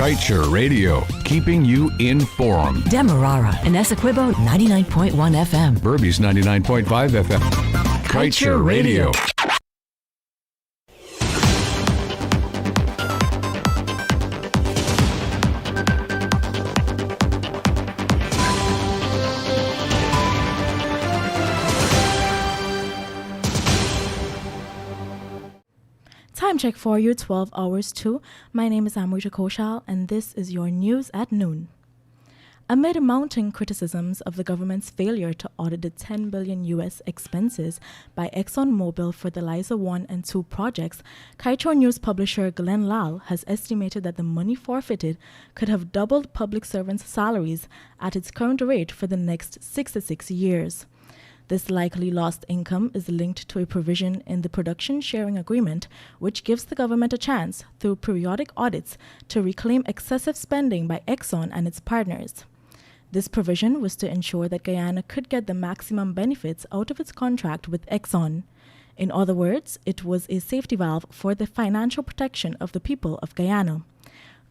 Kaieteur Radio, keeping you informed. Demerara and Essequibo 99.1 FM. Berbice 99.5 FM. Kaieteur Radio. Time check for you, 12 hours 2. My name is Amrita Koshal, and this is your news at noon. Amid mounting criticisms of the government's failure to audit the $10 billion U.S. expenses by ExxonMobil for the Liza 1 and 2 projects, Kaieteur News publisher Glenn Lal has estimated that the money forfeited could have doubled public servants' salaries at its current rate for the next 66 years. This likely lost income is linked to a provision in the production sharing agreement, which gives the government a chance, through periodic audits, to reclaim excessive spending by Exxon and its partners. This provision was to ensure that Guyana could get the maximum benefits out of its contract with Exxon. In other words, it was a safety valve for the financial protection of the people of Guyana.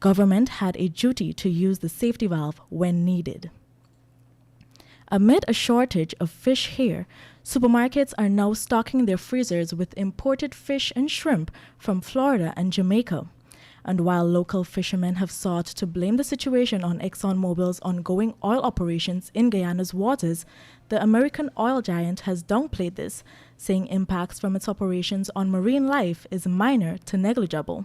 Government had a duty to use the safety valve when needed. Amid a shortage of fish here, supermarkets are now stocking their freezers with imported fish and shrimp from Florida and Jamaica. And while local fishermen have sought to blame the situation on ExxonMobil's ongoing oil operations in Guyana's waters, the American oil giant has downplayed this, saying impacts from its operations on marine life is minor to negligible.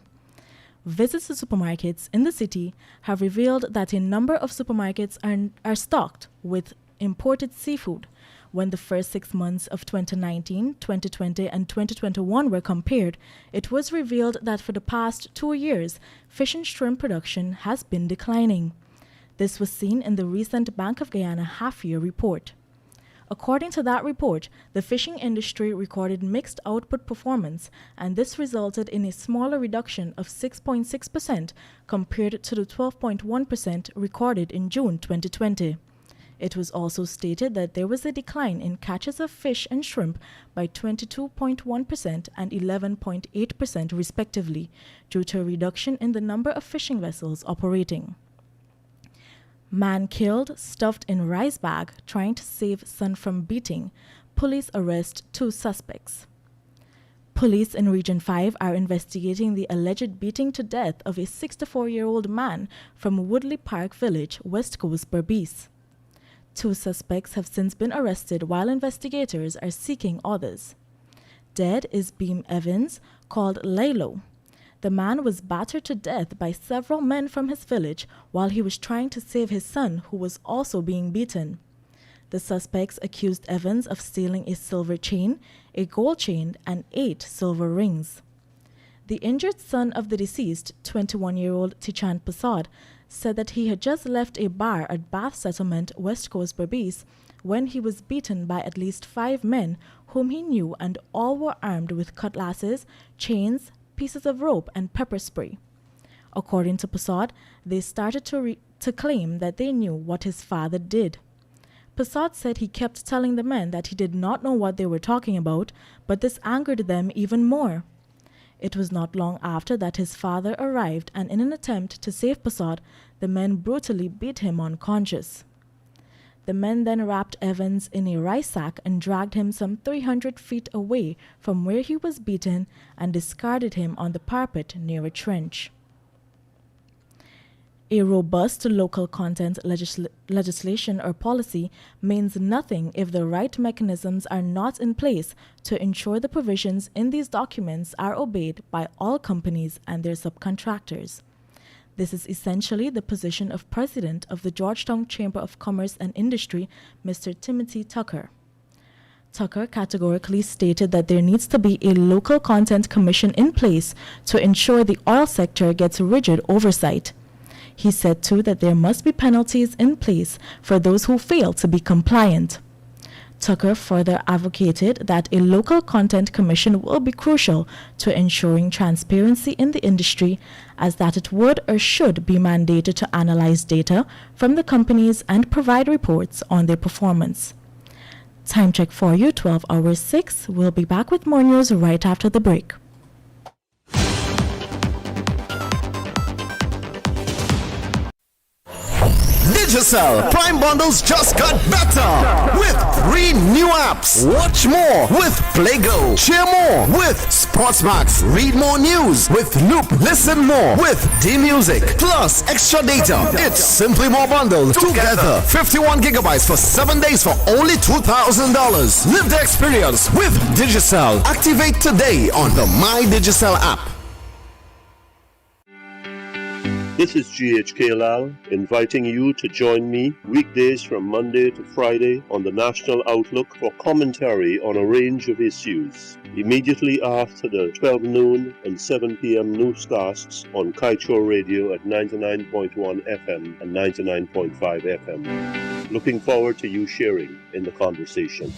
Visits to supermarkets in the city have revealed that a number of supermarkets are stocked with imported seafood. When the first 6 months of 2019, 2020, and 2021 were compared, it was revealed that for the past 2 years, fish and shrimp production has been declining. This was seen in the recent Bank of Guyana half-year report. According to that report, the fishing industry recorded mixed output performance, and this resulted in a smaller reduction of 6.6% compared to the 12.1% recorded in June 2020. It was also stated that there was a decline in catches of fish and shrimp by 22.1% and 11.8% respectively, due to a reduction in the number of fishing vessels operating. Man killed, stuffed in rice bag, trying to save son from beating. Police arrest 2 suspects. Police in Region 5 are investigating the alleged beating to death of a 64-year-old man from Woodley Park Village, West Coast, Berbice. 2 suspects have since been arrested while investigators are seeking others. Dead is Beam Evans, called Lalo. The man was battered to death by several men from his village while he was trying to save his son, who was also being beaten. The suspects accused Evans of stealing a silver chain, a gold chain, and 8 silver rings. The injured son of the deceased, 21-year-old Tichan Passad, said that he had just left a bar at Bath Settlement, West Coast, Berbice, when he was beaten by at least 5 men whom he knew, and all were armed with cutlasses, chains, pieces of rope, and pepper spray. According to Passad, they started to claim that they knew what his father did. Passad said he kept telling the men that he did not know what they were talking about, but this angered them even more. It was not long after that his father arrived, and in an attempt to save Passad, the men brutally beat him unconscious. The men then wrapped Evans in a rice sack and dragged him some 300 feet away from where he was beaten and discarded him on the parapet near a trench. A robust local content legislation or policy means nothing if the right mechanisms are not in place to ensure the provisions in these documents are obeyed by all companies and their subcontractors. This is essentially the position of President of the Georgetown Chamber of Commerce and Industry, Mr. Timothy Tucker. Tucker categorically stated that there needs to be a local content commission in place to ensure the oil sector gets rigid oversight. He said, too, that there must be penalties in place for those who fail to be compliant. Tucker further advocated that a local content commission will be crucial to ensuring transparency in the industry, as that it would or should be mandated to analyze data from the companies and provide reports on their performance. Time check for you, 12 hours 6. We'll be back with more news right after the break. Digicel, Prime bundles just got better with 3 new apps. Watch more with PlayGo, cheer more with Sportsmax, read more news with Loop, listen more with D-Music, plus extra data. It's simply more bundled together. 51 gigabytes for 7 days for only $2,000. Live the experience with Digicel. Activate today on the My Digicel app. This is GHK Lal inviting you to join me weekdays from Monday to Friday on the National Outlook for commentary on a range of issues. Immediately after the 12 noon and 7 p.m. newscasts on Kaieteur Radio at 99.1 FM and 99.5 FM. Looking forward to you sharing in the conversation.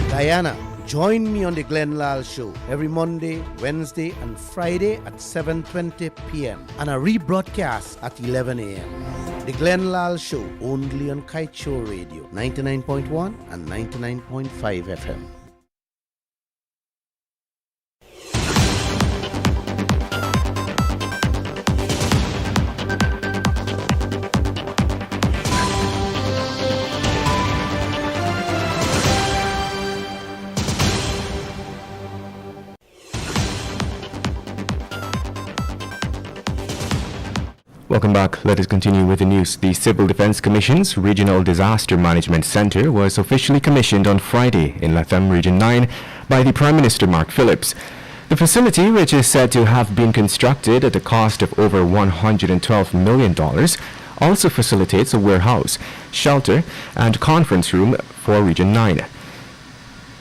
Diana, join me on the Glenn Lal Show every Monday, Wednesday, and Friday at 7:20 p.m. and a rebroadcast at 11 a.m. The Glenn Lal Show only on Kaieteur Radio, 99.1 and 99.5 FM. Welcome back. Let us continue with the news. The Civil Defense Commission's Regional Disaster Management Center was officially commissioned on Friday in Latham Region 9 by the Prime Minister Mark Phillips. The facility, which is said to have been constructed at a cost of over $112 million, also facilitates a warehouse, shelter, and conference room for Region 9.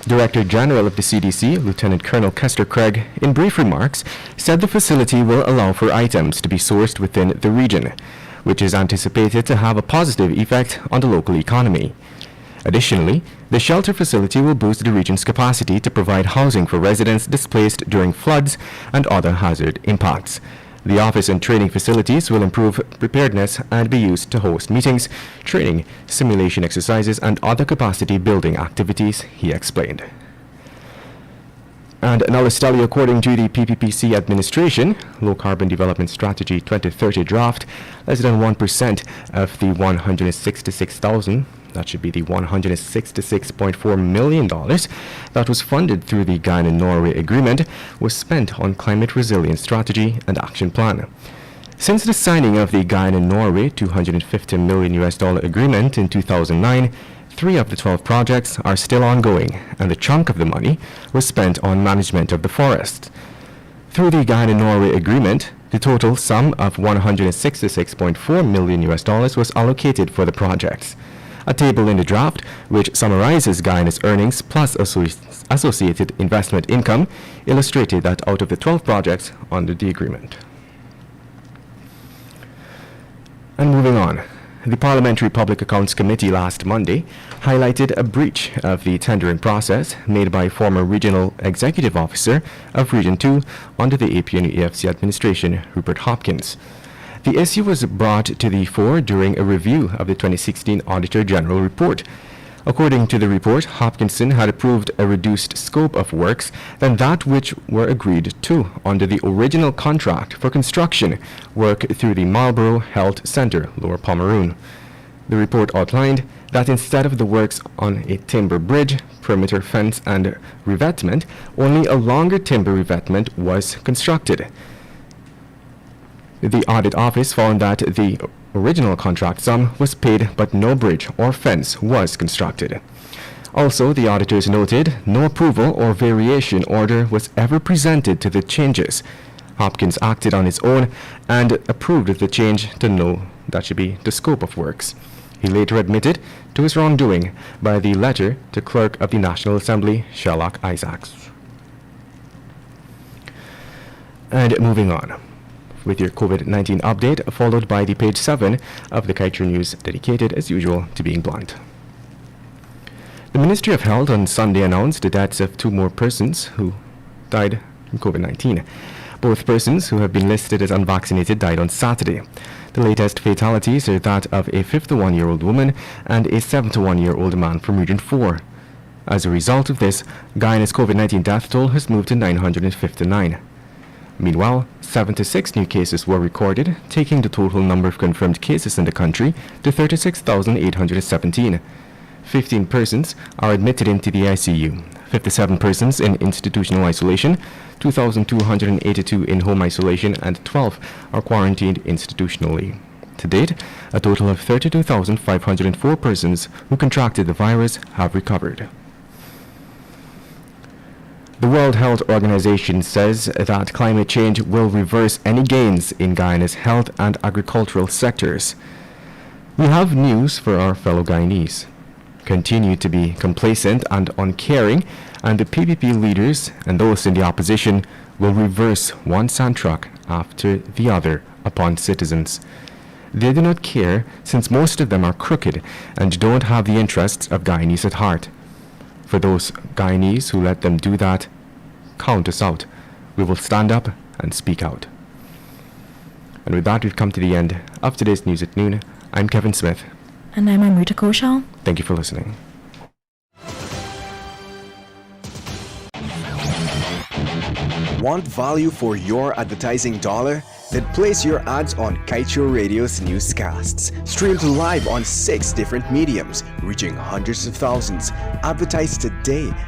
Director General of the CDC, Lieutenant Colonel Kester Craig, in brief remarks, said the facility will allow for items to be sourced within the region, which is anticipated to have a positive effect on the local economy. Additionally, the shelter facility will boost the region's capacity to provide housing for residents displaced during floods and other hazard impacts. The office and training facilities will improve preparedness and be used to host meetings, training, simulation exercises, and other capacity building activities, he explained. And now let's tell you, according to the PPPC administration, Low Carbon Development Strategy 2030 draft, less than 1% of the that should be the $166.4 million that was funded through the Ghana-Norway agreement was spent on climate resilience strategy and action plan. Since the signing of the Ghana-Norway $250 million agreement in 2009, 3 of the 12 projects are still ongoing, and the chunk of the money was spent on management of the forest. Through the Ghana-Norway agreement, the total sum of $166.4 million was allocated for the projects. A table in the draft, which summarizes Guyana's earnings plus associated investment income, illustrated that out of the 12 projects under the agreement. And moving on, the Parliamentary Public Accounts Committee last Monday highlighted a breach of the tendering process made by former Regional Executive Officer of Region 2 under the APNU-EFC administration, Rupert Hopkins. The issue was brought to the fore during a review of the 2016 Auditor General report. According to the report, Hopkinson had approved a reduced scope of works than that which were agreed to under the original contract for construction work through the Marlborough Health Centre, Lower Pomeroon. The report outlined that instead of the works on a timber bridge, perimeter fence, and revetment, only a longer timber revetment was constructed. The audit office found that the original contract sum was paid, but no bridge or fence was constructed. Also, the auditors noted no approval or variation order was ever presented to the changes. Hopkins acted on his own and approved the change to the scope of works. He later admitted to his wrongdoing by the letter to Clerk of the National Assembly, Sherlock Isaacs. And moving on with your COVID-19 update, followed by the page 7 of the Kaieteur News, dedicated as usual to being blunt. The Ministry of Health on Sunday announced the deaths of 2 more persons who died from COVID-19. Both persons who have been listed as unvaccinated died on Saturday. The latest fatalities are that of a 51-year-old woman and a 71-year-old man from Region 4. As a result of this, Guyana's COVID-19 death toll has moved to 959. Meanwhile, 76 new cases were recorded, taking the total number of confirmed cases in the country to 36,817. 15 persons are admitted into the ICU, 57 persons in institutional isolation, 2,282 in home isolation, and 12 are quarantined institutionally. To date, a total of 32,504 persons who contracted the virus have recovered. The World Health Organization says that climate change will reverse any gains in Guyana's health and agricultural sectors. We have news for our fellow Guyanese. Continue to be complacent and uncaring, and the PPP leaders and those in the opposition will reverse one sand truck after the other upon citizens. They do not care, since most of them are crooked and don't have the interests of Guyanese at heart. For those Guyanese who let them do that, count us out. We will stand up and speak out. And with that, we've come to the end of today's News at Noon. I'm Kevin Smith. And I'm Amrita Koshal. Thank you for listening. Want value for your advertising dollar? Then place your ads on Kaieteur Radio's Newscasts. Streamed live on 6 different mediums, reaching hundreds of thousands. Advertise today